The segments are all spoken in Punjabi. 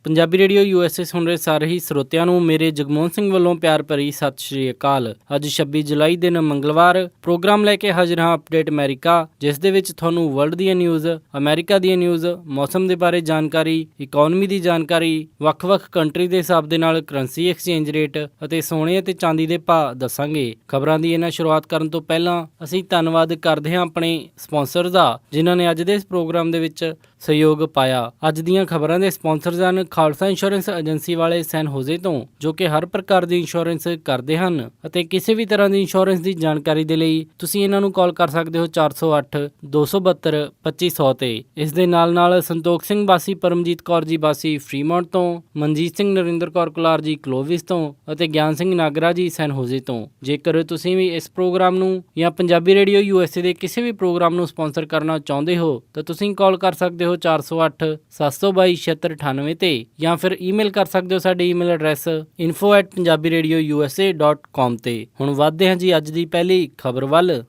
ਪੰਜਾਬੀ ਰੇਡੀਓ USA ਸੁਣ ਰਹੇ ਸਾਰੇ ਹੀ ਸਰੋਤਿਆਂ ਨੂੰ ਮੇਰੇ ਜਗਮੋਹਨ ਸਿੰਘ ਵੱਲੋਂ ਪਿਆਰ ਭਰੀ ਸਤਿ ਸ਼੍ਰੀ ਅਕਾਲ। ਅੱਜ 26 ਜੁਲਾਈ ਦਿਨ ਮੰਗਲਵਾਰ ਪ੍ਰੋਗਰਾਮ ਲੈ ਕੇ ਹਾਜ਼ਰ ਹਾਂ ਅਪਡੇਟ ਅਮਰੀਕਾ, ਜਿਸ ਦੇ ਵਿੱਚ ਤੁਹਾਨੂੰ ਵਰਲਡ ਦੀਆਂ ਨਿਊਜ਼, ਅਮਰੀਕਾ ਦੀਆਂ ਨਿਊਜ਼, ਮੌਸਮ ਦੇ ਬਾਰੇ ਜਾਣਕਾਰੀ, ਇਕੋਨਮੀ ਦੀ ਜਾਣਕਾਰੀ, ਵੱਖ-ਵੱਖ ਕੰਟਰੀ ਦੇ ਹਿਸਾਬ ਦੇ ਨਾਲ ਕਰੰਸੀ ਐਕਸਚੇਂਜ ਰੇਟ ਅਤੇ ਸੋਨੇ ਅਤੇ ਚਾਂਦੀ ਦੇ ਭਾਅ ਦੱਸਾਂਗੇ। ਖਬਰਾਂ ਦੀ ਇਹਨਾਂ ਸ਼ੁਰੂਆਤ ਕਰਨ ਤੋਂ ਪਹਿਲਾਂ ਅਸੀਂ ਧੰਨਵਾਦ ਕਰਦੇ ਹਾਂ ਆਪਣੇ ਸਪਾਂਸਰ ਦਾ, ਜਿਨ੍ਹਾਂ ਨੇ ਅੱਜ ਦੇ ਇਸ ਪ੍ਰੋਗਰਾਮ ਦੇ ਵਿੱਚ ਸਹਿਯੋਗ ਪਾਇਆ। ਅੱਜ ਦੀਆਂ ਖਬਰਾਂ ਦੇ ਸਪਾਂਸਰਜ਼ ਹਨ ਖਾਲਸਾ ਇੰਸ਼ੋਰੈਂਸ ਏਜੰਸੀ ਵਾਲੇ ਸੈਨ ਹੋਜ਼ੇ ਤੋਂ, ਜੋ ਕਿ ਹਰ ਪ੍ਰਕਾਰ ਦੀ ਇੰਸ਼ੋਰੈਂਸ ਕਰਦੇ ਹਨ ਅਤੇ ਕਿਸੇ ਵੀ ਤਰ੍ਹਾਂ ਦੀ ਇੰਸ਼ੋਰੈਂਸ ਦੀ ਜਾਣਕਾਰੀ ਦੇ ਲਈ ਤੁਸੀਂ ਇਹਨਾਂ ਨੂੰ ਕਾਲ ਕਰ ਸਕਦੇ ਹੋ 408 272 2500 ਤੇ। ਇਸ ਦੇ ਨਾਲ ਸੰਤੋਖ ਸਿੰਘ ਵਾਸੀ ਪਰਮਜੀਤ ਕੌਰ ਜੀ ਵਾਸੀ ਫਰੀਮੌਂਟ ਤੋਂ, ਮਨਜੀਤ ਸਿੰਘ ਨਰਿੰਦਰ ਕੌਰ ਕੁਲਾਰ ਜੀ ਕਲੋਵਿਸ ਤੋਂ ਅਤੇ ਗਿਆਨ ਸਿੰਘ ਨਾਗਰਾ ਜੀ ਸੈਨ ਹੋਜ਼ੇ ਤੋਂ। ਜੇਕਰ ਤੁਸੀਂ ਵੀ ਇਸ ਪ੍ਰੋਗਰਾਮ ਨੂੰ ਜਾਂ ਪੰਜਾਬੀ ਰੇਡੀਓ USA ਦੇ ਕਿਸੇ ਵੀ ਪ੍ਰੋਗਰਾਮ ਨੂੰ ਸਪਾਂਸਰ ਕਰਨਾ ਚਾਹੁੰਦੇ ਹੋ ਤਾਂ ਤੁਸੀਂ ਕਾਲ ਕਰ ਸਕਦੇ ਹੋ 408 722 7698 ਤੇ, ਜਾਂ ਫਿਰ ਈਮੇਲ ਕਰ ਸਕਦੇ ਹੋ ਸਾਡੇ ਈਮੇਲ ਐਡਰੈਸ info@punjabiradiousa.com ਤੇ। ਹੁਣ ਵਧਦੇ ਹਾਂ ਜੀ ਅੱਜ ਦੀ ਪਹਿਲੀ ਖਬਰ ਵੱਲ।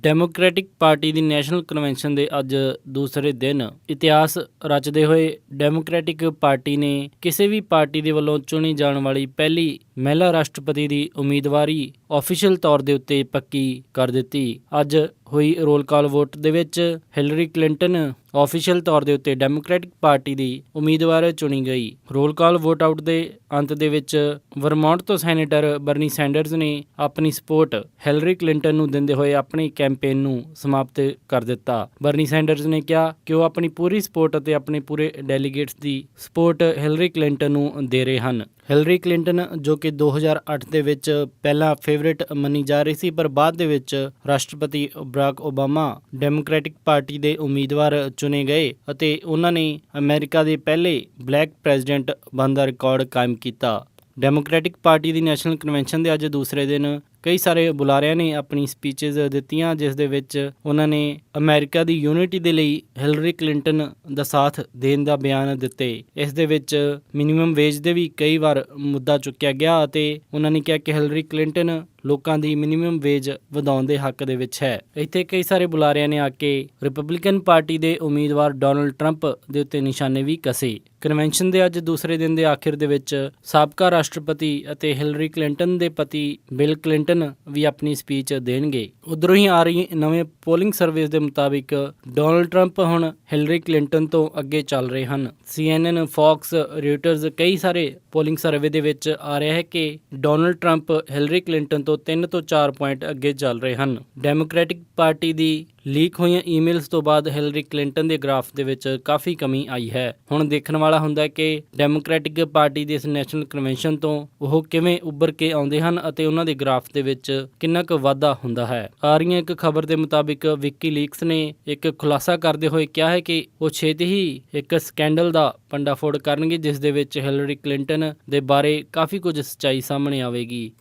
ਡੈਮੋਕ੍ਰੈਟਿਕ ਪਾਰਟੀ ਦੀ ਨੈਸ਼ਨਲ ਕਨਵੈਨਸ਼ਨ ਦੇ ਅੱਜ ਦੂਸਰੇ ਦਿਨ ਇਤਿਹਾਸ ਰਚਦੇ ਹੋਏ ਡੈਮੋਕ੍ਰੈਟਿਕ ਪਾਰਟੀ ਨੇ ਕਿਸੇ ਵੀ ਪਾਰਟੀ ਦੇ ਵੱਲੋਂ ਚੁਣੀ ਜਾਣ ਵਾਲੀ ਪਹਿਲੀ ਮਹਿਲਾ ਰਾਸ਼ਟਰਪਤੀ ਦੀ ਉਮੀਦਵਾਰੀ ਆਫੀਸ਼ੀਅਲ ਤੌਰ ਦੇ ਉੱਤੇ ਪੱਕੀ ਕਰ ਦਿੱਤੀ। ਅੱਜ ਹੋਈ ਰੋਲ ਕਾਲ ਵੋਟ ਦੇ ਵਿੱਚ ਹਿਲਰੀ ਕਲਿੰਟਨ ਆਫੀਸ਼ੀਅਲ ਤੌਰ ਦੇ ਉੱਤੇ ਡੈਮੋਕ੍ਰੈਟਿਕ ਪਾਰਟੀ ਦੀ ਉਮੀਦਵਾਰ ਚੁਣੀ ਗਈ। ਰੋਲ ਕਾਲ ਵੋਟ ਆਊਟ ਦੇ ਅੰਤ ਦੇ ਵਿੱਚ ਵਰਮੌਂਟ ਤੋਂ ਸੈਨੇਟਰ ਬਰਨੀ ਸੈਂਡਰਜ਼ ਨੇ ਆਪਣੀ ਸਪੋਰਟ ਹਿਲਰੀ ਕਲਿੰਟਨ ਨੂੰ ਦਿੰਦੇ ਹੋਏ ਆਪਣੀ ਕੈਂਪੇਨ ਨੂੰ ਸਮਾਪਤ ਕਰ ਦਿੱਤਾ। ਬਰਨੀ ਸੈਂਡਰਜ਼ ਨੇ ਕਿਹਾ ਕਿ ਉਹ ਆਪਣੀ ਪੂਰੀ ਸਪੋਰਟ ਅਤੇ ਆਪਣੇ ਪੂਰੇ ਡੈਲੀਗੇਟਸ ਦੀ ਸਪੋਰਟ ਹਿਲਰੀ ਕਲਿੰਟਨ ਨੂੰ ਦੇ ਰਹੇ ਹਨ। ਹਿਲਰੀ ਕਲਿੰਟਨ, ਜੋ ਕਿ 2008 ਦੇ ਵਿੱਚ ਪਹਿਲਾਂ ਫੇਵਰੇਟ ਮੰਨੀ ਜਾ ਰਹੀ ਸੀ, ਪਰ ਬਾਅਦ ਦੇ ਵਿੱਚ ਰਾਸ਼ਟਰਪਤੀ ਬਰਾਕ ਓਬਾਮਾ ਡੈਮੋਕ੍ਰੈਟਿਕ ਪਾਰਟੀ ਦੇ ਉਮੀਦਵਾਰ ਚੁਣੇ ਗਏ ਅਤੇ ਉਹਨਾਂ ਨੇ ਅਮਰੀਕਾ ਦੇ ਪਹਿਲੇ ਬਲੈਕ ਪ੍ਰੈਜ਼ੀਡੈਂਟ ਬਣਨ ਦਾ ਰਿਕਾਰਡ ਕਾਇਮ ਕੀਤਾ। ਡੈਮੋਕ੍ਰੈਟਿਕ ਪਾਰਟੀ ਦੀ ਨੈਸ਼ਨਲ ਕਨਵੈਨਸ਼ਨ ਦੇ ਅੱਜ ਦੂਸਰੇ ਦਿਨ ਕਈ ਸਾਰੇ ਬੁਲਾਰਿਆਂ ਨੇ ਆਪਣੀ ਸਪੀਚਜ਼ ਦਿੱਤੀਆਂ, ਜਿਸ ਦੇ ਵਿੱਚ ਉਹਨਾਂ ਨੇ ਅਮਰੀਕਾ ਦੀ ਯੂਨਿਟੀ ਦੇ ਲਈ ਹਿਲਰੀ ਕਲਿੰਟਨ ਦਾ ਸਾਥ ਦੇਣ ਦਾ ਬਿਆਨ ਦਿੱਤੇ। ਇਸ ਦੇ ਵਿੱਚ ਮਿਨੀਮਮ ਵੇਜ ਦੇ ਵੀ ਕਈ ਵਾਰ ਮੁੱਦਾ ਚੁੱਕਿਆ ਗਿਆ ਅਤੇ ਉਹਨਾਂ ਨੇ ਕਿਹਾ ਕਿ ਹਿਲਰੀ ਕਲਿੰਟਨ ਲੋਕਾਂ ਦੀ ਮਿਨੀਮਮ ਵੇਜ ਵਧਾਉਣ ਦੇ ਹੱਕ ਦੇ ਵਿੱਚ ਹੈ। ਇੱਥੇ ਕਈ ਸਾਰੇ ਬੁਲਾਰਿਆਂ ਨੇ ਆ ਕੇ ਰਿਪਬਲਿਕਨ ਪਾਰਟੀ ਦੇ ਉਮੀਦਵਾਰ ਡੋਨਲਡ ਟਰੰਪ ਦੇ ਉੱਤੇ ਨਿਸ਼ਾਨੇ ਵੀ ਕਸੇ। ਕਨਵੈਨਸ਼ਨ ਦੇ ਅੱਜ ਦੂਸਰੇ ਦਿਨ ਦੇ ਆਖਿਰ ਦੇ ਵਿੱਚ ਸਾਬਕਾ ਰਾਸ਼ਟਰਪਤੀ ਅਤੇ ਹਿਲਰੀ ਕਲਿੰਟਨ ਦੇ ਪਤੀ ਬਿਲ ਕਲਿੰਟਨ ਵੀ ਆਪਣੀ ਸਪੀਚ ਦੇਣਗੇ। ਉਧਰੋਂ ਹੀ ਆ ਰਹੀ ਨਵੇਂ ਪੋਲਿੰਗ ਸਰਵੇਸ ਦੇ ਮੁਤਾਬਿਕ ਡੋਨਲਡ ਟਰੰਪ ਹੁਣ ਹਿਲਰੀ ਕਲਿੰਟਨ ਤੋਂ ਅੱਗੇ ਚੱਲ ਰਹੇ ਹਨ। CNN, ਫੌਕਸ, ਰਿਊਟਰਸ ਕਈ ਸਾਰੇ ਪੋਲਿੰਗ ਸਰਵੇ ਦੇ ਵਿੱਚ ਆ ਰਿਹਾ ਹੈ ਕਿ ਡੋਨਲਡ ਟਰੰਪ ਹਿਲਰੀ ਕਲਿੰਟਨ ਤੋਂ 3 ਤੋਂ 4 ਪੁਆਇੰਟ ਅੱਗੇ ਚੱਲ ਰਹੇ ਹਨ। ਡੈਮੋਕ੍ਰੈਟਿਕ ਪਾਰਟੀ ਦੀ ਲੀਕ ਹੋਈਆਂ ਈਮੇਲਸ ਤੋਂ ਬਾਅਦ ਹਿਲਰੀ ਕਲਿੰਟਨ ਦੇ ਗ੍ਰਾਫ ਦੇ ਵਿੱਚ ਕਾਫੀ ਕਮੀ ਆਈ ਹੈ। ਹੁਣ ਦੇਖਣ ਵਾਲਾ ਹੁੰਦਾ ਹੈ ਕਿ ਡੈਮੋਕ੍ਰੈਟਿਕ ਪਾਰਟੀ ਦੇ ਇਸ ਨੈਸ਼ਨਲ ਕਨਵੈਨਸ਼ਨ ਤੋਂ ਉਹ ਕਿਵੇਂ ਉੱਭਰ ਕੇ ਆਉਂਦੇ ਹਨ ਅਤੇ ਉਹਨਾਂ ਦੇ ਗ੍ਰਾਫ ਦੇ ਵਿੱਚ ਕਿੰਨਾ ਕੁ ਵਾਧਾ ਹੁੰਦਾ ਹੈ। ਆ ਰਹੀਆਂ ਇੱਕ ਖਬਰ ਦੇ ਮੁਤਾਬਿਕ ਵਿਕੀਲੀਕਸ ਨੇ ਇੱਕ ਖੁਲਾਸਾ ਕਰਦੇ ਹੋਏ ਕਿਹਾ ਹੈ ਕਿ ਉਹ ਛੇਤੀ ਹੀ ਇੱਕ ਸਕੈਂਡਲ ਦਾ ਭੰਡਾਫੋੜ ਕਰਨਗੇ, ਜਿਸ ਦੇ ਵਿੱਚ ਹਿਲਰੀ ਕਲਿੰਟਨ ਦੇ ਬਾਰੇ ਕਾਫੀ ਕੁਝ ਸੱਚਾਈ ਸਾਹਮਣੇ ਆਵੇਗੀ।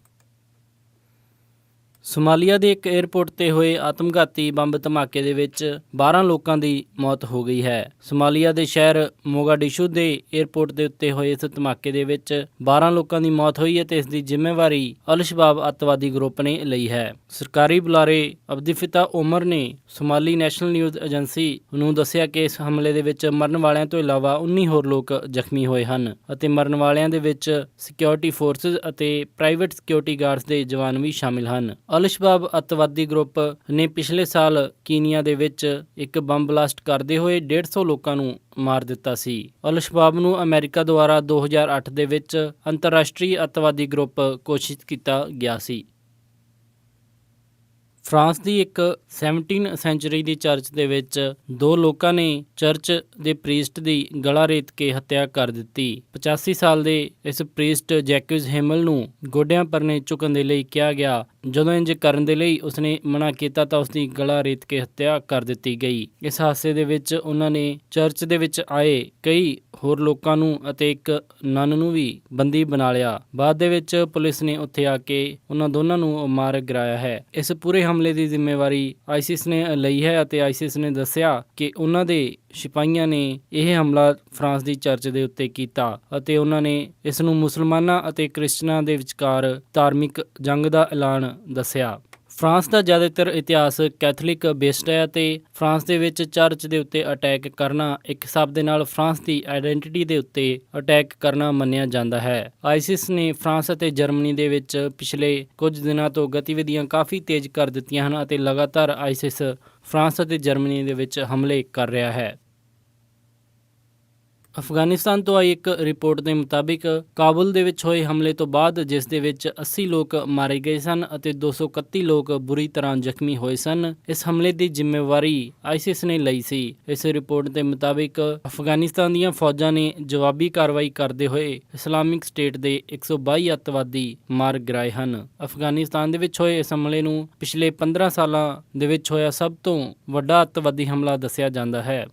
ਸੋਮਾਲੀਆ ਦੇ ਇੱਕ ਏਅਰਪੋਰਟ ਤੇ ਹੋਏ ਆਤਮਘਾਤੀ ਬੰਬ ਧਮਾਕੇ ਦੇ ਵਿੱਚ 12 ਲੋਕਾਂ ਦੀ ਮੌਤ ਹੋ ਗਈ ਹੈ। ਸੋਮਾਲੀਆ ਦੇ ਸ਼ਹਿਰ ਮੋਗਾਡਿਸ਼ੂ ਦੇ ਏਅਰਪੋਰਟ ਦੇ ਉੱਤੇ ਹੋਏ ਇਸ ਧਮਾਕੇ ਦੇ ਵਿੱਚ 12 ਲੋਕਾਂ ਦੀ ਮੌਤ ਹੋਈ ਹੈ ਤੇ ਇਸ ਦੀ ਜ਼ਿੰਮੇਵਾਰੀ ਅਲ ਸ਼ਬਾਬ ਅੱਤਵਾਦੀ ਗਰੁੱਪ ਨੇ ਲਈ ਹੈ। ਸਰਕਾਰੀ ਬੁਲਾਰੇ ਅਬਦੀਫਤਾ ਉਮਰ ਨੇ ਸੋਮਾਲੀ ਨੈਸ਼ਨਲ ਨਿਊਜ਼ ਏਜੰਸੀ ਨੂੰ ਦੱਸਿਆ ਕਿ ਇਸ ਹਮਲੇ ਦੇ ਵਿੱਚ ਮਰਨ ਵਾਲਿਆਂ ਤੋਂ ਇਲਾਵਾ 19 ਹੋਰ ਲੋਕ ਜ਼ਖਮੀ ਹੋਏ ਹਨ ਅਤੇ ਮਰਨ ਵਾਲਿਆਂ ਦੇ ਵਿੱਚ ਸਿਕਿਉਰਿਟੀ ਫੋਰਸਿਸ ਅਤੇ ਪ੍ਰਾਈਵੇਟ ਸਿਕਿਉਰਿਟੀ ਗਾਰਡਸ ਦੇ ਜਵਾਨ ਵੀ ਸ਼ਾਮਿਲ ਹਨ। ਅਲ ਸ਼ਬਾਬ ਅੱਤਵਾਦੀ ਗਰੁੱਪ ਨੇ ਪਿਛਲੇ ਸਾਲ ਕੀਨੀਆ ਦੇ ਵਿੱਚ ਇੱਕ ਬੰਬ ਬਲਾਸਟ ਕਰਦੇ ਹੋਏ 150 ਲੋਕਾਂ ਨੂੰ ਮਾਰ ਦਿੱਤਾ ਸੀ। ਅਲ ਸ਼ਬਾਬ ਨੂੰ ਅਮਰੀਕਾ ਦੁਆਰਾ 2008 ਦੇ ਵਿੱਚ ਅੰਤਰਰਾਸ਼ਟਰੀ ਅੱਤਵਾਦੀ ਗਰੁੱਪ ਘੋਸ਼ਿਤ ਕੀਤਾ ਗਿਆ ਸੀ। ਫਰਾਂਸ ਦੀ ਇੱਕ 17 ਸੈਂਚੁਰੀ ਦੀ ਚਰਚ ਦੇ ਵਿੱਚ 2 ਲੋਕਾਂ ਨੇ ਚਰਚ ਦੇ ਪ੍ਰੀਸਟ ਦੀ ਗਲਾ ਰੇਤ ਕੇ ਹੱਤਿਆ ਕਰ ਦਿੱਤੀ। 85 ਸਾਲ ਦੇ ਇਸ ਪ੍ਰੀਸਟ ਜੈਕਿਊਜ਼ ਹਿਮਲ ਨੂੰ ਗੋਡਿਆਂ ਪਰਨੇ ਝੁਕਣ ਦੇ ਲਈ ਕਿਹਾ ਗਿਆ। ਜਦੋਂ ਇੰਜ ਕਰਨ ਦੇ ਲਈ ਉਸਨੇ ਮਨਾ ਕੀਤਾ ਤਾਂ ਉਸਦੀ ਗਲਾ ਰੇਤ ਕੇ ਹੱਤਿਆ ਕਰ ਦਿੱਤੀ ਗਈ। ਇਸ ਹਾਦਸੇ ਦੇ ਵਿੱਚ ਉਹਨਾਂ ਨੇ ਚਰਚ ਦੇ ਵਿੱਚ ਆਏ ਕਈ ਹੋਰ ਲੋਕਾਂ ਨੂੰ ਅਤੇ ਇੱਕ ਨਨ ਨੂੰ ਵੀ ਬੰਦੀ ਬਣਾ ਲਿਆ। ਬਾਅਦ ਦੇ ਵਿੱਚ ਪੁਲਿਸ ਨੇ ਉੱਥੇ ਆ ਕੇ ਉਹਨਾਂ ਦੋਨਾਂ ਨੂੰ ਮਾਰ ਗਿਰਾਇਆ ਹੈ। ਇਸ ਪੂਰੇ ਹਮਲੇ ਦੀ ਜ਼ਿੰਮੇਵਾਰੀ ਆਈਸਿਸ ਨੇ ਲਈ ਹੈ ਅਤੇ ਆਈਸਿਸ ਨੇ ਦੱਸਿਆ ਕਿ ਉਹਨਾਂ ਦੇ ਸਿਪਾਹੀਆਂ ਨੇ ਇਹ ਹਮਲਾ ਫਰਾਂਸ ਦੀ ਚਰਚ ਦੇ ਉੱਤੇ ਕੀਤਾ ਅਤੇ ਉਹਨਾਂ ਨੇ ਇਸ ਨੂੰ ਮੁਸਲਮਾਨਾਂ ਅਤੇ ਕ੍ਰਿਸਚਨਾਂ ਦੇ ਵਿਚਕਾਰ ਧਾਰਮਿਕ ਜੰਗ ਦਾ ਐਲਾਨ ਦੱਸਿਆ। ਫਰਾਂਸ ਦਾ ਜ਼ਿਆਦਾਤਰ ਇਤਿਹਾਸ ਕੈਥੋਲਿਕ ਬੇਸਡ ਹੈ ਅਤੇ ਫਰਾਂਸ ਦੇ ਵਿੱਚ ਚਰਚ ਦੇ ਉੱਤੇ ਅਟੈਕ ਕਰਨਾ ਇੱਕ ਹਿਸਾਬ ਦੇ ਨਾਲ ਫਰਾਂਸ ਦੀ ਆਇਡੈਂਟੀਟੀ ਦੇ ਉੱਤੇ ਅਟੈਕ ਕਰਨਾ ਮੰਨਿਆ ਜਾਂਦਾ ਹੈ। ਆਈਸਿਸ ਨੇ ਫਰਾਂਸ ਅਤੇ ਜਰਮਨੀ ਦੇ ਵਿੱਚ ਪਿਛਲੇ ਕੁਝ ਦਿਨਾਂ ਤੋਂ ਗਤੀਵਿਧੀਆਂ ਕਾਫੀ ਤੇਜ਼ ਕਰ ਦਿੱਤੀਆਂ ਹਨ ਅਤੇ ਲਗਾਤਾਰ ਆਈਸਿਸ ਫਰਾਂਸ ਅਤੇ ਜਰਮਨੀ ਦੇ ਵਿੱਚ ਹਮਲੇ ਕਰ ਰਿਹਾ ਹੈ। ਅਫਗਾਨਿਸਤਾਨ ਤੋਂ ਆਈ ਇੱਕ ਰਿਪੋਰਟ ਦੇ ਮੁਤਾਬਿਕ ਕਾਬੁਲ ਦੇ ਵਿੱਚ ਹੋਏ ਹਮਲੇ ਤੋਂ ਬਾਅਦ ਜਿਸ ਦੇ ਵਿੱਚ 80 ਲੋਕ ਮਾਰੇ ਗਏ ਸਨ ਅਤੇ 231 ਲੋਕ ਬੁਰੀ ਤਰ੍ਹਾਂ ਜ਼ਖਮੀ ਹੋਏ ਸਨ, ਇਸ ਹਮਲੇ ਦੀ ਜ਼ਿੰਮੇਵਾਰੀ ਆਈਸਿਸ ਨੇ ਲਈ ਸੀ। ਇਸ ਰਿਪੋਰਟ ਦੇ ਮੁਤਾਬਿਕ ਅਫਗਾਨਿਸਤਾਨ ਦੀਆਂ ਫੌਜਾਂ ਨੇ ਜਵਾਬੀ ਕਾਰਵਾਈ ਕਰਦੇ ਹੋਏ ਇਸਲਾਮਿਕ ਸਟੇਟ ਦੇ 122 ਅੱਤਵਾਦੀ ਮਾਰ ਗਿਰਾਏ ਹਨ। ਅਫਗਾਨਿਸਤਾਨ ਦੇ ਵਿੱਚ ਹੋਏ ਇਸ ਹਮਲੇ ਨੂੰ ਪਿਛਲੇ 15 ਸਾਲਾਂ ਦੇ ਵਿੱਚ ਹੋਇਆ ਸਭ ਤੋਂ ਵੱਡਾ ਅੱਤਵਾਦੀ ਹਮਲਾ ਦੱਸਿਆ ਜਾਂਦਾ ਹੈ।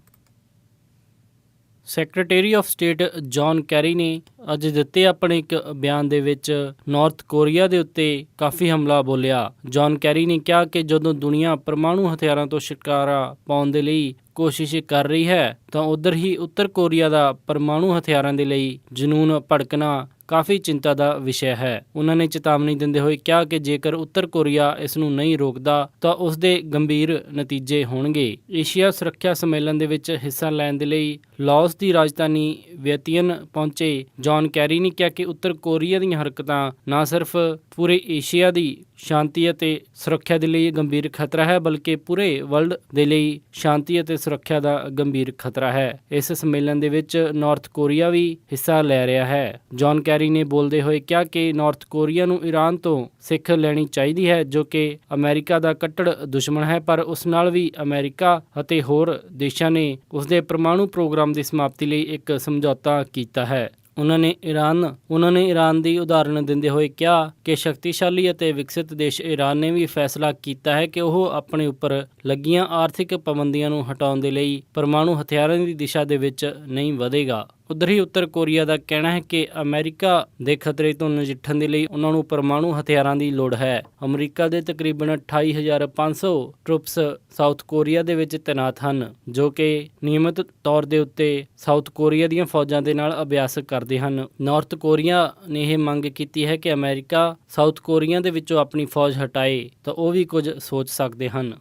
Secretary of state John Kerry ਨੇ ਅੱਜ ਦਿੱਤੇ ਆਪਣੇ ਇੱਕ ਬਿਆਨ ਦੇ ਵਿੱਚ ਨਾਰਥ ਕੋਰੀਆ ਦੇ ਉੱਤੇ ਕਾਫੀ ਹਮਲਾ ਬੋਲਿਆ। ਜੌਨ ਕੈਰੀ ਨੇ ਕਿਹਾ ਕਿ ਜਦੋਂ ਦੁਨੀਆ ਪਰਮਾਣੂ ਹਥਿਆਰਾਂ ਤੋਂ ਛੁਟਕਾਰਾ ਪਾਉਣ ਦੇ ਲਈ ਕੋਸ਼ਿਸ਼ ਕਰ ਰਹੀ ਹੈ ਤਾਂ ਉੱਧਰ ਹੀ ਉੱਤਰ ਕੋਰੀਆ ਦਾ ਪਰਮਾਣੂ ਹਥਿਆਰਾਂ ਦੇ ਲਈ ਜਨੂੰਨ ਭੜਕਣਾ ਕਾਫੀ ਚਿੰਤਾ ਦਾ ਵਿਸ਼ਾ ਹੈ। ਉਹਨਾਂ ਨੇ ਚੇਤਾਵਨੀ ਦਿੰਦੇ ਹੋਏ ਕਿਹਾ ਕਿ ਜੇਕਰ ਉੱਤਰ ਕੋਰੀਆ ਇਸ ਨੂੰ ਨਹੀਂ ਰੋਕਦਾ ਤਾਂ ਉਸ ਦੇ ਗੰਭੀਰ ਨਤੀਜੇ ਹੋਣਗੇ। ਏਸ਼ੀਆ ਸੁਰੱਖਿਆ ਸੰਮੇਲਨ ਦੇ ਵਿੱਚ ਹਿੱਸਾ ਲੈਣ ਦੇ ਲਈ ਲਾਓਸ ਦੀ ਰਾਜਧਾਨੀ ਵਿਅਤੀਅਨ ਪਹੁੰਚੇ ਜੌਨ ਕੈਰੀ ਨੇ ਕਿਹਾ ਕਿ ਉੱਤਰ ਕੋਰੀਆ ਦੀਆਂ ਹਰਕਤਾਂ ਨਾ ਸਿਰਫ ਪੂਰੇ ਏਸ਼ੀਆ ਦੀ ਸ਼ਾਂਤੀ ਅਤੇ ਸੁਰੱਖਿਆ ਦੇ ਲਈ ਗੰਭੀਰ ਖਤਰਾ ਹੈ ਬਲਕਿ ਪੂਰੇ ਵਰਲਡ ਦੇ ਲਈ ਸ਼ਾਂਤੀ ਅਤੇ ਸੁਰੱਖਿਆ ਦਾ ਗੰਭੀਰ ਖਤਰਾ ਹੈ। ਇਸ ਸੰਮੇਲਨ ਦੇ ਵਿੱਚ ਨਾਰਥ ਕੋਰੀਆ ਵੀ ਹਿੱਸਾ ਲੈ ਰਿਹਾ ਹੈ। ਜੌਨ ਕੈਰੀ ਨੇ ਬੋਲਦੇ ਹੋਏ ਕਿਹਾ ਕਿ ਨਾਰਥ ਕੋਰੀਆ ਨੂੰ ਈਰਾਨ ਤੋਂ ਸਿੱਖ ਲੈਣੀ ਚਾਹੀਦੀ ਹੈ ਜੋ ਕਿ ਅਮਰੀਕਾ ਦਾ ਕੱਟੜ ਦੁਸ਼ਮਣ ਹੈ, ਪਰ ਉਸ ਨਾਲ ਵੀ ਅਮਰੀਕਾ ਅਤੇ ਹੋਰ ਦੇਸ਼ਾਂ ਨੇ ਉਸਦੇ ਪਰਮਾਣੂ ਪ੍ਰੋਗਰਾਮ ਦੀ ਸਮਾਪਤੀ ਲਈ ਇੱਕ ਸਮਝੌਤਾ ਕੀਤਾ ਹੈ। ਉਹਨਾਂ ਨੇ ਈਰਾਨ ਦੀ ਉਦਾਹਰਣ ਦਿੰਦੇ ਹੋਏ ਕਿਹਾ ਕਿ ਸ਼ਕਤੀਸ਼ਾਲੀ ਅਤੇ ਵਿਕਸਿਤ ਦੇਸ਼ ਈਰਾਨ ਨੇ ਵੀ ਫੈਸਲਾ ਕੀਤਾ ਹੈ ਕਿ ਉਹ ਆਪਣੇ ਉੱਪਰ ਲੱਗੀਆਂ ਆਰਥਿਕ ਪਾਬੰਦੀਆਂ ਨੂੰ ਹਟਾਉਣ ਦੇ ਲਈ ਪਰਮਾਣੂ ਹਥਿਆਰਾਂ ਦੀ ਦਿਸ਼ਾ ਦੇ ਵਿੱਚ ਨਹੀਂ ਵਧੇਗਾ। ਉੱਧਰ ਹੀ ਉੱਤਰ ਕੋਰੀਆ ਦਾ ਕਹਿਣਾ ਹੈ ਕਿ ਅਮਰੀਕਾ ਦੇ ਖਤਰੇ ਤੋਂ ਨਜਿੱਠਣ ਦੇ ਲਈ ਉਹਨਾਂ ਨੂੰ ਪਰਮਾਣੂ ਹਥਿਆਰਾਂ ਦੀ ਲੋੜ ਹੈ। ਅਮਰੀਕਾ ਦੇ ਤਕਰੀਬਨ 28,500 ਟਰੂਪਸ ਸਾਊਥ ਕੋਰੀਆ ਦੇ ਵਿੱਚ ਤੈਨਾਤ ਹਨ ਜੋ ਕਿ ਨਿਯਮਿਤ ਤੌਰ ਦੇ ਉੱਤੇ ਸਾਊਥ ਕੋਰੀਆ ਦੀਆਂ ਫੌਜਾਂ ਦੇ ਨਾਲ ਅਭਿਆਸ ਕਰਦੇ ਹਨ। ਨਾਰਥ ਕੋਰੀਆ ਨੇ ਇਹ ਮੰਗ ਕੀਤੀ ਹੈ ਕਿ ਅਮਰੀਕਾ ਸਾਊਥ ਕੋਰੀਆ ਦੇ ਵਿੱਚੋਂ ਆਪਣੀ ਫੌਜ ਹਟਾਏ ਤਾਂ ਉਹ ਵੀ ਕੁਝ ਸੋਚ ਸਕਦੇ ਹਨ।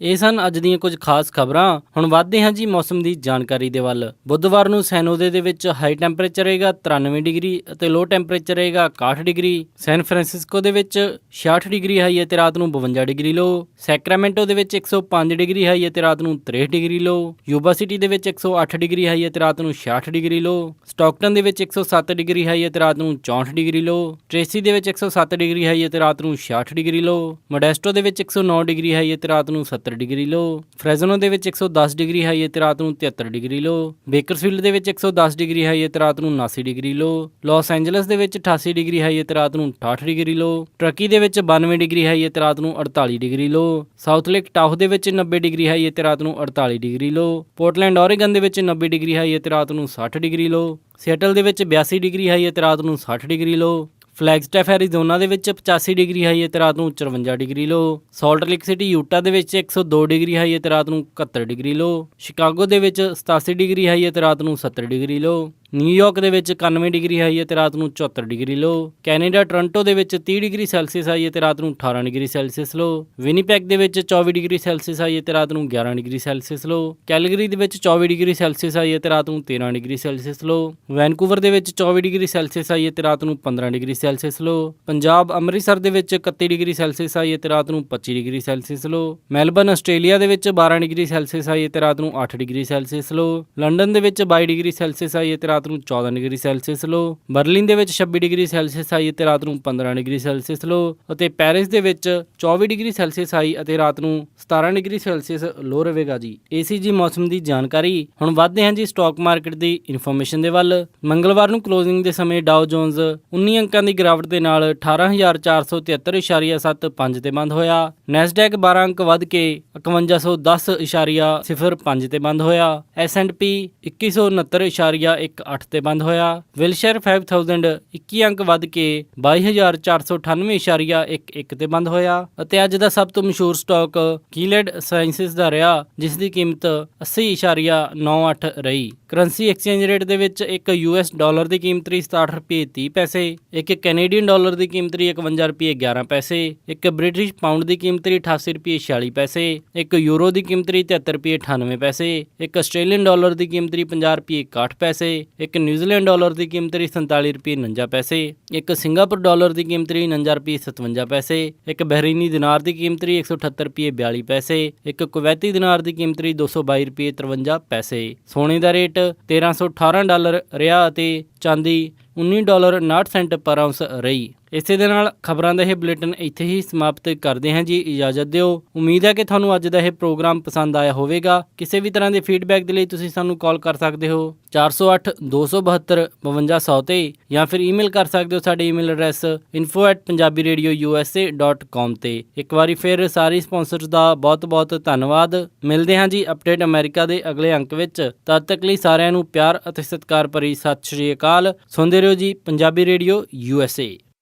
ਇਹ ਸਨ ਅੱਜ ਦੀਆਂ ਕੁਝ ਖਾਸ ਖਬਰਾਂ। ਹੁਣ ਵੱਧਦੇ ਹਾਂ ਜੀ ਮੌਸਮ ਦੀ ਜਾਣਕਾਰੀ ਦੇ ਵੱਲ। ਬੁੱਧਵਾਰ ਨੂੰ ਸੈਨੋਦੇ ਦੇ ਵਿੱਚ ਹਾਈ ਟੈਂਪਰੇਚਰ ਰਹੇਗਾ 93 ਡਿਗਰੀ ਅਤੇ ਲੋ ਟੈਂਪਰੇਚਰ ਰਹੇਗਾ 61 ਡਿਗਰੀ। ਸੈਨ ਫਰਾਂਸਿਸਕੋ ਦੇ ਵਿੱਚ 66 ਡਿਗਰੀ ਹਾਈ ਅਤੇ ਰਾਤ ਨੂੰ 52 ਡਿਗਰੀ ਲੋ। ਸੈਕਰਾਮੈਂਟੋ ਦੇ ਵਿੱਚ 105 ਡਿਗਰੀ ਹਾਈ ਅਤੇ ਰਾਤ ਨੂੰ 63 ਡਿਗਰੀ ਲੋ। ਯੂਬਾ ਸਿਟੀ ਦੇ ਵਿੱਚ 108 ਡਿਗਰੀ ਹਾਈ ਅਤੇ ਰਾਤ ਨੂੰ 66 ਡਿਗਰੀ ਲੋ। ਸਟਾਕਟਨ ਦੇ ਵਿੱਚ 107 ਡਿਗਰੀ ਹਾਈ ਅਤੇ ਰਾਤ ਨੂੰ 64 ਡਿਗਰੀ ਲੋ। ਟ੍ਰੇਸੀ ਦੇ ਵਿੱਚ 107 ਡਿਗਰੀ ਹਾਈ ਅਤੇ ਰਾਤ ਨੂੰ 66 ਡਿਗਰੀ ਲੋ। ਮੋਡੈਸਟੋ ਦੇ ਵਿੱਚ 109 ਡਿਗਰੀ ਹਾਈ ਅਤੇ ਰਾਤ ਨੂੰ 70 ਡਿਗਰੀ ਲੋ। ਫਰੈਜ਼ਨੋ ਦੇ ਵਿੱਚ 110 ਡਿਗਰੀ ਹਾਈ ਅਤੇ ਰਾਤ ਨੂੰ 73 ਡਿਗਰੀ ਲੋ। ਬੇਕਰਸਫੀਲਡ ਦੇ ਵਿੱਚ 110 ਡਿਗਰੀ ਹਾਈ ਅਤੇ ਰਾਤ ਨੂੰ 79 ਡਿਗਰੀ ਲੋ। ਲਾਸ ਐਂਜਲਸ ਦੇ ਵਿੱਚ 88 ਡਿਗਰੀ ਹਾਈ ਅਤੇ ਰਾਤ ਨੂੰ 68 ਡਿਗਰੀ ਲੋ। ਟਰਕੀ ਦੇ ਵਿੱਚ 92 ਡਿਗਰੀ ਹਾਈ ਅਤੇ ਰਾਤ ਨੂੰ 48 ਡਿਗਰੀ ਲੋ। ਸਾਊਥ ਲੇਕ ਟਾਹੋ ਦੇ ਵਿੱਚ 90 ਡਿਗਰੀ ਹਾਈ ਅਤੇ ਰਾਤ ਨੂੰ 48 ਡਿਗਰੀ ਲੋ। ਪੋਰਟਲੈਂਡ ਓਰੇਗਨ ਦੇ ਵਿੱਚ 90 ਡਿਗਰੀ ਹਾਈ ਅਤੇ ਰਾਤ ਨੂੰ 60 ਡਿਗਰੀ ਲੋ। ਸੀਐਟਲ ਦੇ ਵਿੱਚ 82 ਡਿਗਰੀ ਹਾਈ ਅਤੇ ਰਾਤ ਨੂੰ 60 ਡਿਗਰੀ ਲੋ। ਫਲੈਗਸਟੈਫ ਐਰੀਜ਼ੋਨਾ ਦੇ ਵਿੱਚ 85 ਡਿਗਰੀ ਹਾਈ ਅਤੇ ਰਾਤ ਨੂੰ 54 ਡਿਗਰੀ ਲੋ। ਸਾਲਟ ਲੇਕ ਸਿਟੀ ਯੂਟਾ ਦੇ ਵਿੱਚ 102 ਡਿਗਰੀ ਹਾਈ ਅਤੇ ਰਾਤ ਨੂੰ 71 ਡਿਗਰੀ ਲੋ। ਸ਼ਿਕਾਗੋ ਦੇ ਵਿੱਚ 87 ਡਿਗਰੀ ਹਾਈ ਅਤੇ ਰਾਤ ਨੂੰ 70 ਡਿਗਰੀ ਲੋ। ਨਿਊਯਾਰਕ ਦੇ ਵਿੱਚ 91 ਡਿਗਰੀ ਹਾਈ ਅਤੇ ਰਾਤ ਨੂੰ 74 ਡਿਗਰੀ ਲੋ। ਕੈਨੇਡਾ ਟੋਰਾਂਟੋ ਦੇ ਵਿੱਚ 30 ਡਿਗਰੀ ਸੈਲਸੀਅਸ ਹਾਈ ਅਤੇ ਰਾਤ ਨੂੰ 18 ਡਿਗਰੀ ਸੈਲਸੀਅਸ ਲੋ। ਵਿਨੀਪੈਗ ਦੇ ਵਿੱਚ 24 ਡਿਗਰੀ ਸੈਲਸੀਅਸ ਹਾਈ ਅਤੇ ਰਾਤ ਨੂੰ 11 ਡਿਗਰੀ ਸੈਲਸੀਅਸ ਲੋ। ਕੈਲਗਰੀ ਦੇ ਵਿੱਚ 24 ਡਿਗਰੀ ਸੈਲਸੀਅਸ ਹਾਈ ਅਤੇ ਰਾਤ ਨੂੰ 13 ਡਿਗਰੀ ਸੈਲਸੀਅਸ ਲੋ। ਵੈਨਕੂਵਰ ਦੇ ਵਿੱਚ 24 ਡਿਗਰੀ ਸੈਲਸੀਅਸ ਹਾਈ ਅਤੇ ਰਾਤ ਨੂੰ 15 ਡਿਗਰੀ ਸੈਲਸੀਅਸ ਲੋ। ਪੰਜਾਬ ਅੰਮ੍ਰਿਤਸਰ ਦੇ ਵਿੱਚ 31 ਡਿਗਰੀ ਸੈਲਸੀਅਸ ਹਾਈ ਅਤੇ ਰਾਤ ਨੂੰ 25 ਡਿਗਰੀ ਸੈਲਸੀਅਸ ਲੋ। ਮੈਲਬਰਨ ਆਸਟ੍ਰੇਲੀਆ ਦੇ ਵਿੱਚ 12 ਡਿਗਰੀ ਸੈਲਸੀਅਸ ਹਾਈ ਅਤੇ ਰਾਤ ਨੂੰ 8 ਡਿਗਰੀ ਸੈਲਸੀਅਸ ਲੋ। ਲੰਡਨ ਦੇ ਵਿੱਚ 22 ਡਿਗਰੀ ਸੈਲਸੀਅਸ ਹਾਈ ਅਤੇ ਰਾਤ ਨੂੰ 14 ਡਿਗਰੀ ਸੈਲਸੀਅਸ ਲੋ। ਬਰਲਿਨ ਦੇ ਵਿੱਚ 26 ਡਿਗਰੀ ਸੈਲਸੀਅਸ ਹਾਈ ਅਤੇ ਰਾਤ ਨੂੰ 15 ਡਿਗਰੀ ਸੈਲਸੀਅਸ ਲੋ ਅਤੇ ਪੈਰਿਸ ਦੇ ਵਿੱਚ 24 ਡਿਗਰੀ ਸੈਲਸੀਅਸ ਹਾਈ ਅਤੇ ਰਾਤ ਨੂੰ 17 ਡਿਗਰੀ ਸੈਲਸੀਅਸ ਲੋ ਰਹੇਗਾ ਜੀ। ਇਹ ਸੀ ਜੀ ਮੌਸਮ ਦੀ ਜਾਣਕਾਰੀ। ਹੁਣ ਵੱਧਦੇ ਹਾਂ ਜੀ ਸਟਾਕ ਮਾਰਕੀਟ ਦੀ ਇਨਫੋਰਮੇਸ਼ਨ ਦੇ ਵੱਲ। ਮੰਗਲਵਾਰ ਨੂੰ ਕਲੋਜ਼ਿੰਗ ਦੇ ਸਮੇਂ ਡਾਓ ਜੋਨਸ 19 ਅੰਕਾਂ ਦੀ ਗਿਰਾਵਟ ਦੇ ਨਾਲ 18,473.75 ਤੇ ਬੰਦ ਹੋਇਆ। ਨੈਸਡੈਕ 12 ਅੰਕ ਵੱਧ ਕੇ 5110.05 ਤੇ ਬੰਦ ਹੋਇਆ। S&P 2169.18 ਤੇ ਬੰਦ ਹੋਇਆ। ਵਿਲਸ਼ਰ 5000 21 ਅੰਕ ਵੱਧ ਕੇ 22,498.11 ਤੇ ਬੰਦ ਹੋਇਆ ਅਤੇ ਅੱਜ ਦਾ ਸਭ ਤੋਂ ਮਸ਼ਹੂਰ ਸਟਾਕ ਕੀਲੈਡ ਸਾਇੰਸਿਸ ਦਾ ਰਿਹਾ ਜਿਸ ਦੀ ਕੀਮਤ 80.98 ਰਹੀ। ਕਰੰਸੀ ਐਕਸਚੇਂਜ ਰੇਟ ਦੇ ਵਿੱਚ ਇੱਕ US ਡਾਲਰ ਦੀ ਕੀਮਤ ਰਹੀ 67 ਰੁਪਏ 30 ਪੈਸੇ, ਇੱਕ ਕੈਨੇਡੀਅਨ ਡਾਲਰ ਦੀ ਕੀਮਤ ਰਹੀ 51 ਰੁਪਏ 11 ਪੈਸੇ, ਇੱਕ ਬ੍ਰਿਟਿਸ਼ ਪਾਉਂਡ ਦੀ ਕੀਮਤ ਰਹੀ 88 ਰੁਪਏ 46 ਪੈਸੇ, ਇੱਕ ਯੂਰੋ ਦੀ ਕੀਮਤ ਰਹੀ 73 ਰੁਪਏ 98 ਪੈਸੇ, ਇੱਕ ਆਸਟ੍ਰੇਲੀਅਨ ਡਾਲਰ ਦੀ ਕੀਮਤ ਰਹੀ 50 ਰੁਪਏ 61 ਪੈਸੇ, ਇੱਕ ਨਿਊਜ਼ੀਲੈਂਡ ਡਾਲਰ ਦੀ ਕੀਮਤ ਰਹੀ 47 ਰੁਪਏ 49 ਪੈਸੇ, ਇੱਕ ਸਿੰਗਾਪੁਰ ਡਾਲਰ ਦੀ ਕੀਮਤ ਰਹੀ 49 ਰੁਪਏ 57 ਪੈਸੇ, ਇੱਕ ਬਹਿਰੀਨੀ ਦਿਨਾਰ ਦੀ ਕੀਮਤ ਰਹੀ 178 ਰੁਪਏ 42 ਪੈਸੇ, ਇੱਕ ਕੁਵੈਤੀ ਦਿਨਾਰ ਦੀ ਕੀਮਤ ਰਹੀ 222 ਰੁਪਏ 53 ਪੈਸੇ। ਸੋਨੇ ਦਾ ਰੇਟ $1318 ਰਿਹਾ ਅਤੇ ਚਾਂਦੀ $19.59 ਪਰ ਆਉਂਸ ਰਹੀ। ਇਸੇ ਦੇ ਨਾਲ ਖਬਰਾਂ ਦਾ ਇਹ ਬੁਲੇਟਿਨ ਇੱਥੇ ਹੀ ਸਮਾਪਤ ਕਰਦੇ ਹਾਂ ਜੀ, ਇਜਾਜ਼ਤ ਦਿਓ। ਉਮੀਦ ਹੈ ਕਿ ਤੁਹਾਨੂੰ ਅੱਜ ਦਾ ਇਹ ਪ੍ਰੋਗਰਾਮ ਪਸੰਦ ਆਇਆ ਹੋਵੇਗਾ। ਕਿਸੇ ਵੀ ਤਰ੍ਹਾਂ ਦੇ ਫੀਡਬੈਕ ਦੇ ਲਈ ਤੁਸੀਂ ਸਾਨੂੰ ਕਾਲ ਕਰ ਸਕਦੇ ਹੋ 408 272 5200 ਤੇ, ਜਾਂ ਫਿਰ ਈਮੇਲ ਕਰ ਸਕਦੇ ਹੋ ਸਾਡੇ ਈਮੇਲ ਐਡਰੈਸ info@punjabiradiousa.com ਤੇ। ਇੱਕ ਵਾਰੀ ਫਿਰ ਸਾਰੇ ਸਪਾਂਸਰਸ ਦਾ ਬਹੁਤ ਬਹੁਤ ਧੰਨਵਾਦ। ਮਿਲਦੇ ਹਾਂ ਜੀ ਅਪਡੇਟ ਅਮਰੀਕਾ ਦੇ ਅਗਲੇ ਅੰਕ ਵਿੱਚ। ਤਦ ਤੱਕ ਲਈ ਸਾਰਿਆਂ ਨੂੰ ਪਿਆਰ ਅਤੇ ਸਤਿਕਾਰ ਭਰੀ ਸਤਿ ਸ਼੍ਰੀ ਅਕਾਲ। ਸੁਣਦੇ ਰਹੋ ਜੀ ਪੰਜਾਬੀ ਰੇਡੀਓ USA।